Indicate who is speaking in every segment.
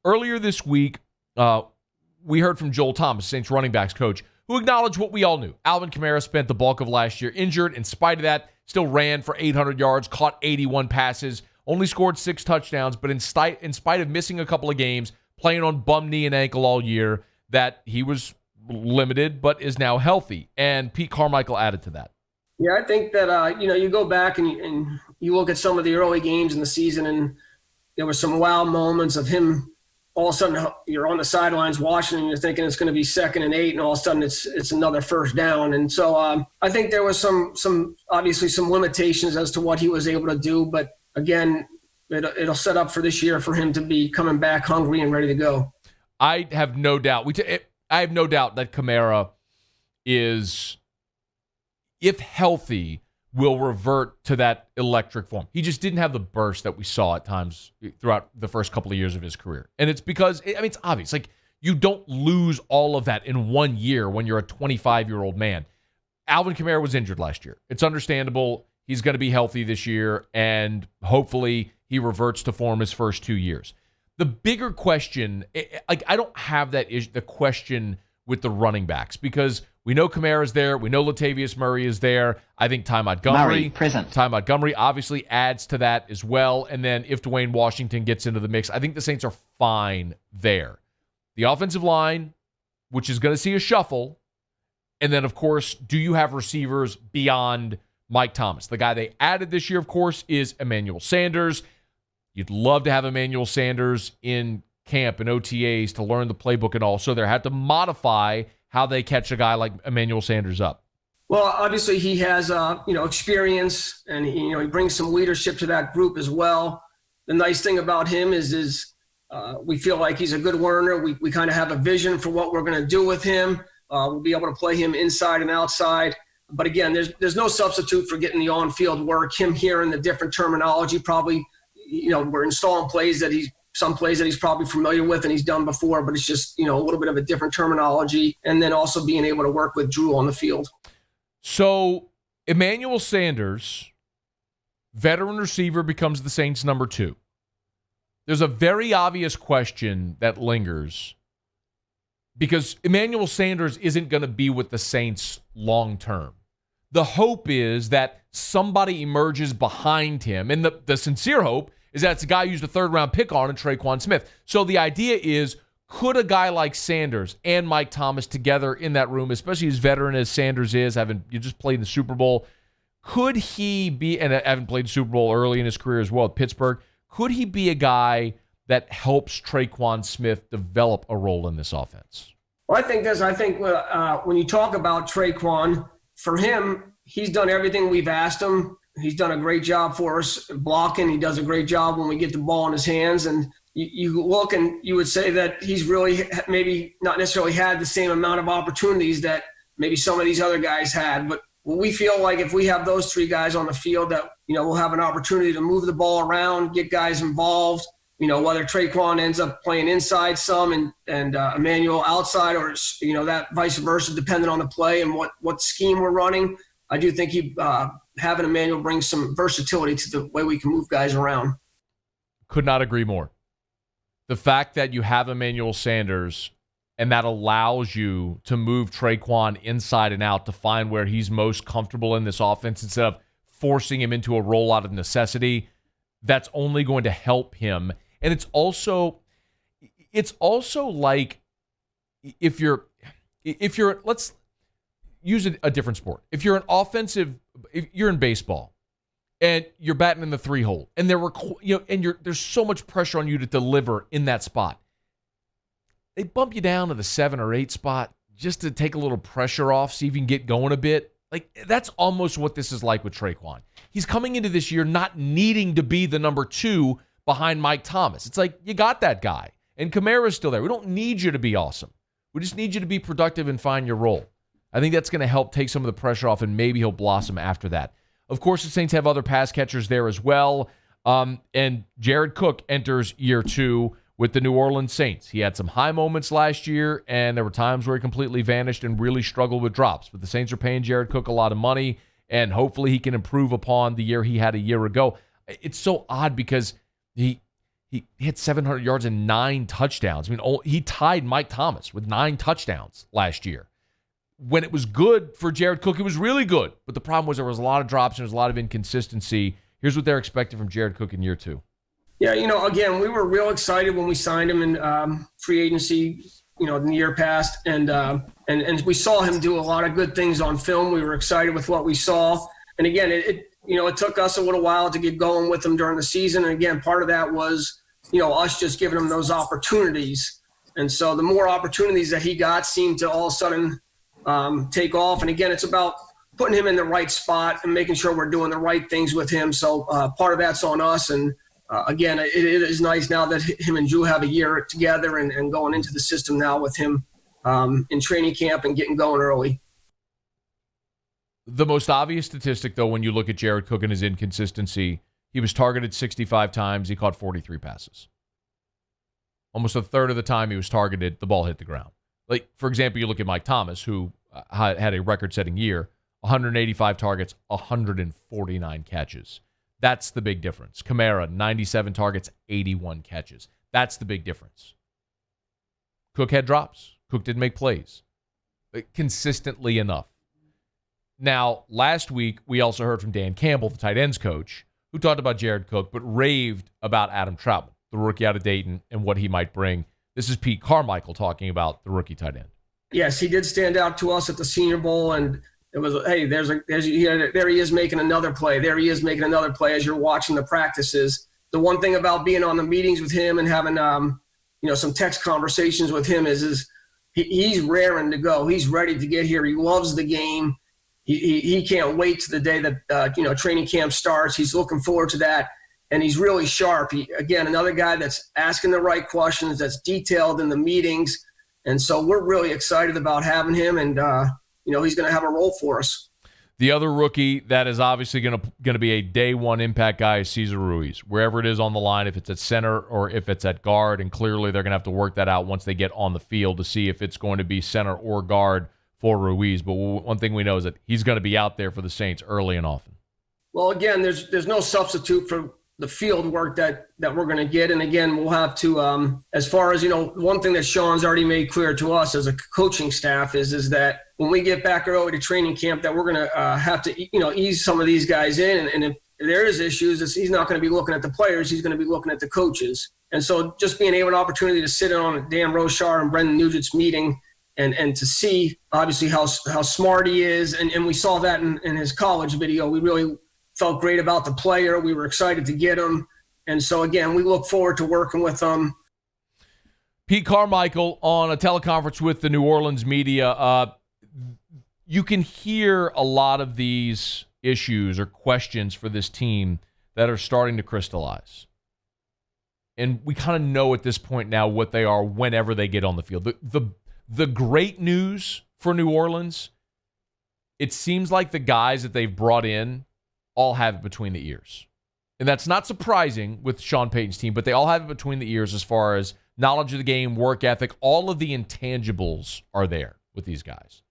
Speaker 1: Earlier this week, we heard from Joel Thomas, Saints running backs coach, who acknowledged what we all knew. Alvin Kamara spent the bulk of last year injured. In spite of that, still ran for 800 yards, caught 81 passes, only scored 6 touchdowns, but in spite of missing a couple of games, playing on bum knee and ankle all year, that he was limited but is now healthy. And Pete Carmichael added to that.
Speaker 2: Yeah, I think that, you go back and you look at some of the early games in the season, and there were some wow moments of him. All of a sudden, you're on the sidelines watching, and you're thinking it's going to be 2nd and 8, and all of a sudden it's another first down. And so I think there was some obviously some limitations as to what he was able to do. But again, it'll set up for this year for him to be coming back hungry and ready to go.
Speaker 1: I have no doubt. I have no doubt that Kamara is, if healthy, will revert to that electric form. He just didn't have the burst that we saw at times throughout the first couple of years of his career. And it's because, it's obvious. Like, you don't lose all of that in 1 year when you're a 25-year-old man. Alvin Kamara was injured last year. It's understandable. He's going to be healthy this year, and hopefully he reverts to form his first 2 years. The bigger question, I don't have the question with the running backs, because we know Kamara's there. We know Latavius Murray is there. I think Ty Montgomery obviously adds to that as well. And then if Dwayne Washington gets into the mix, I think the Saints are fine there. The offensive line, which is going to see a shuffle. And then, of course, do you have receivers beyond Mike Thomas? The guy they added this year, of course, is Emmanuel Sanders. You'd love to have Emmanuel Sanders in camp and OTAs to learn the playbook and all. So they had to modify how they catch a guy like Emmanuel Sanders up.
Speaker 2: Well, obviously he has, experience, and he brings some leadership to that group as well. The nice thing about him is we feel like he's a good learner. We kind of have a vision for what we're going to do with him. We'll be able to play him inside and outside. But again, there's no substitute for getting the on-field work. Him hearing the different terminology, probably, we're installing some plays that he's probably familiar with and he's done before, but it's just, a little bit of a different terminology. And then also being able to work with Drew on the field.
Speaker 1: So Emmanuel Sanders, veteran receiver, becomes the Saints' number 2. There's a very obvious question that lingers, because Emmanuel Sanders isn't going to be with the Saints long term. The hope is that somebody emerges behind him, and the sincere hope is that it's a guy who used a 3rd-round pick on in Tre'Quan Smith. So the idea is, could a guy like Sanders and Mike Thomas together in that room, especially as veteran as Sanders is, you just played in the Super Bowl, could he be, and having played the Super Bowl early in his career as well at Pittsburgh, could he be a guy that helps Tre'Quan Smith develop a role in this offense?
Speaker 2: Well, I think when you talk about Tre'Quan, for him, he's done everything we've asked him. He's done a great job for us blocking. He does a great job when we get the ball in his hands. And you look and you would say that he's really maybe not necessarily had the same amount of opportunities that maybe some of these other guys had. But we feel like if we have those 3 guys on the field that, we'll have an opportunity to move the ball around, get guys involved, whether Tre'Quan ends up playing inside some and Emmanuel outside, or, that vice versa, depending on the play and what scheme we're running. I do think having Emmanuel brings some versatility to the way we can move guys around.
Speaker 1: Could not agree more. The fact that you have Emmanuel Sanders and that allows you to move Tre'Quan inside and out to find where he's most comfortable in this offense instead of forcing him into a role out of necessity, that's only going to help him. And it's also like if you're let's use a different sport. If you're if you're in baseball and you're batting in the 3-hole and there's so much pressure on you to deliver in that spot, they bump you down to the 7 or 8 spot just to take a little pressure off, see if you can get going a bit. Like, that's almost what this is like with Tre'Quan. He's coming into this year not needing to be the number 2 behind Mike Thomas. It's like, you got that guy. And Kamara's still there. We don't need you to be awesome. We just need you to be productive and find your role. I think that's going to help take some of the pressure off, and maybe he'll blossom after that. Of course, the Saints have other pass catchers there as well. And Jared Cook enters year 2 with the New Orleans Saints. He had some high moments last year, and there were times where he completely vanished and really struggled with drops. But the Saints are paying Jared Cook a lot of money, and hopefully he can improve upon the year he had a year ago. It's so odd because he He hit 700 yards and 9 touchdowns. I mean, he tied Mike Thomas with 9 touchdowns last year. When it was good for Jared Cook, it was really good. But the problem was there was a lot of drops and there was a lot of inconsistency. Here's what they're expecting from Jared Cook in year 2.
Speaker 2: Yeah, again, we were real excited when we signed him in free agency, in the year past. And we saw him do a lot of good things on film. We were excited with what we saw. And again, it took us a little while to get going with him during the season. And again, part of that was, us just giving him those opportunities. And so the more opportunities that he got seemed to all of a sudden take off. And again, it's about putting him in the right spot and making sure we're doing the right things with him. So part of that's on us. And again, it is nice now that him and Drew have a year together and going into the system now with him in training camp and getting going early.
Speaker 1: The most obvious statistic, though, when you look at Jared Cook and his inconsistency, he was targeted 65 times. He caught 43 passes. Almost a third of the time he was targeted, the ball hit the ground. Like, for example, you look at Mike Thomas, who had a record-setting year, 185 targets, 149 catches. That's the big difference. Kamara, 97 targets, 81 catches. That's the big difference. Cook had drops. Cook didn't make plays consistently enough. Now, last week, we also heard from Dan Campbell, the tight ends coach, who talked about Jared Cook, but raved about Adam Trautman, the rookie out of Dayton, and what he might bring. This is Pete Carmichael talking about the rookie tight end.
Speaker 2: Yes, he did stand out to us at the Senior Bowl, and it was, hey, there he is making another play. There he is making another play as you're watching the practices. The one thing about being on the meetings with him and having, some text conversations with him is he's raring to go. He's ready to get here. He loves the game. He can't wait to the day that, training camp starts. He's looking forward to that, and he's really sharp. Again, another guy that's asking the right questions, that's detailed in the meetings, and so we're really excited about having him, and, he's going to have a role for us.
Speaker 1: The other rookie that is obviously going to be a day one impact guy is Cesar Ruiz, wherever it is on the line, if it's at center or if it's at guard, and clearly they're going to have to work that out once they get on the field to see if it's going to be center or guard for Ruiz. But one thing we know is that he's going to be out there for the Saints early and often.
Speaker 2: Well, again, there's no substitute for the field work that we're going to get. And again, we'll have to, as far as, one thing that Sean's already made clear to us as a coaching staff is that when we get back early to training camp, that we're going to have to, ease some of these guys in. And if there is issues, he's not going to be looking at the players. He's going to be looking at the coaches. And so just being able an opportunity to sit in on Dan Rochar and Brendan Nugent's meeting and to see obviously how smart he is. And we saw that in his college video. We really felt great about the player. We were excited to get him. And so, again, we look forward to working with him.
Speaker 1: Pete Carmichael on a teleconference with the New Orleans media. You can hear a lot of these issues or questions for this team that are starting to crystallize. And we kind of know at this point now what they are whenever they get on the field. The great news for New Orleans, it seems like the guys that they've brought in all have it between the ears. And that's not surprising with Sean Payton's team, but they all have it between the ears as far as knowledge of the game, work ethic. All of the intangibles are there with these guys.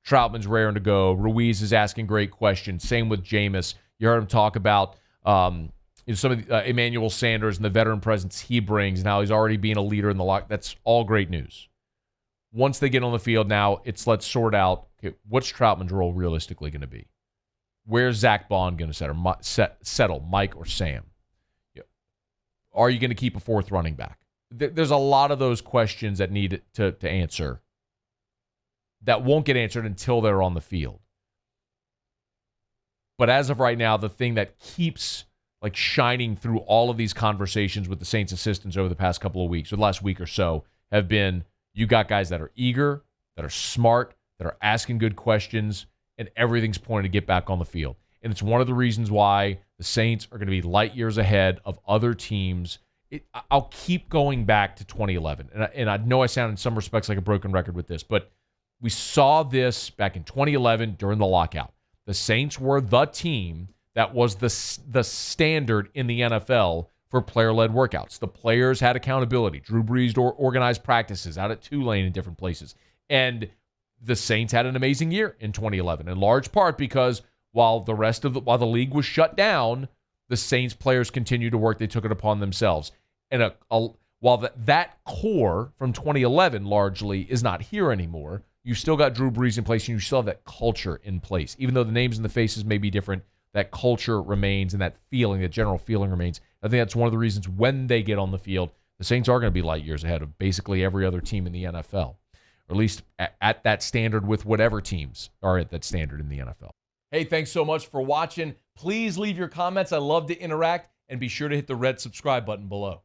Speaker 1: Trautman's raring to go. Ruiz is asking great questions. Same with Jameis. You heard him talk about some of the, Emmanuel Sanders and the veteran presence he brings, and how he's already being a leader in the lock. That's all great news. Once they get on the field now, let's sort out, okay, what's Trautman's role realistically going to be? Where's Zach Bond going to settle, Mike or Sam? Are you going to keep a fourth running back? There's a lot of those questions that need to answer that won't get answered until they're on the field. But as of right now, the thing that keeps shining through all of these conversations with the Saints assistants over the past couple of weeks, or the last week or so, have been, you got guys that are eager, that are smart, that are asking good questions, and everything's pointed to get back on the field. And it's one of the reasons why the Saints are going to be light years ahead of other teams. I'll keep going back to 2011. And I know I sound in some respects like a broken record with this, but we saw this back in 2011 during the lockout. The Saints were the team that was the standard in the NFL for player-led workouts. The players had accountability. Drew Brees organized practices out at Tulane and different places. And the Saints had an amazing year in 2011, in large part because while the league was shut down, the Saints players continued to work. They took it upon themselves. And while that core from 2011 largely is not here anymore, you've still got Drew Brees in place, and you still have that culture in place. Even though the names and the faces may be different, that culture remains, and that feeling, that general feeling remains. I think that's one of the reasons when they get on the field, the Saints are going to be light years ahead of basically every other team in the NFL, or at least at that standard with whatever teams are at that standard in the NFL. Hey, thanks so much for watching. Please leave your comments. I love to interact, and be sure to hit the red subscribe button below.